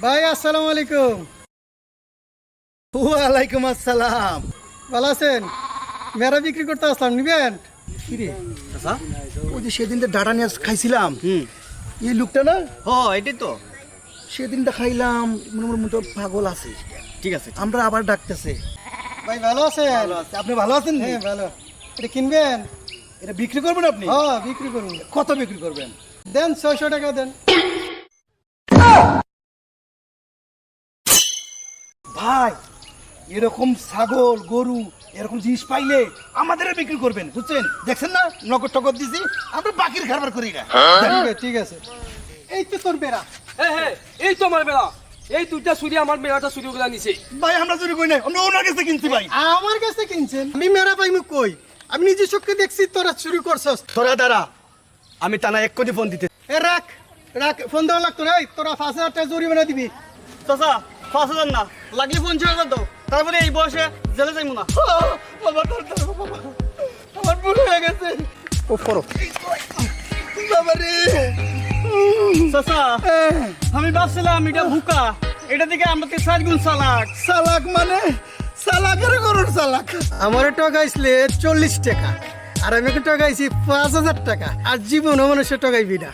ভাই আসসালামু আলাইকুম। ওয়ালাইকুম আসসালাম। ভালো আছেন? মেরা বিক্রি করতে আসলাম, নিবেন? কিরে চাচা, ওই যে সেদিনটা ডাটা নিয়ে খাইছিলাম, এই লোকটা না? এটাই তো। সেদিনটা খাইলাম, মনে মতো পাগল আছে। ঠিক আছে, আমরা আবার ডাকতেছে। ভাই ভালো আছেন? আপনি ভালো আছেন? হ্যাঁ ভালো। এটা কিনবেন? এটা বিক্রি করবেন আপনি? হ্যাঁ বিক্রি করুন। কত বিক্রি করবেন? দেন 600 টাকা দেন। ভাই, এরকম ছাগল গরু এরকম জিনিস পাইলে আমাদের বিক্রি করবেন, বুঝছেন? দেখছেন না নগদ টগদ দিছি, আমরা বাকির খাবার করি না। ঠিক আছে। এই তো তোর বেড়া। হ্যাঁ, এই তো আমার বেড়া। এই দুইটা চুরি আমার মেয়েটা চুরি করে নিছে। ভাই আমরা চুরি করি না, আমরা ওনার কাছে কিনছি ভাই। আমার কাছে কিনছেন? আমি মেরা পাইমু কই? আমি নিজে চোখে দেখছি তোরা চুরি করছস। তোরা দাঁড়া, আমি টানা 1 কোটি ফোন দিতে। এ রাখ রাখ, ফোন দেওয়া লাগতো রে। তোরা 5000 টাকা জরিমানা দিবি। চাচা 5,000 না, লাগলে 50,000 দাও, তারপরে এই বয়সে জেলে যাইমু না। বাবা বাবা, আমার ভুল হয়ে গেছে। ও ফরো বাবা রে। চাচা, আমি ভাবছিলাম এটা হুকা, এটা থেকে আমাকে 4 গুণ চালাক। চালাক মানে? চালাকের গরুর চালাক। আমার টাকাইছিলে 40 টাকা, আর আমি টাকাইছি 5000 টাকা, আর জীবনও মানুষের টাকাইবি না।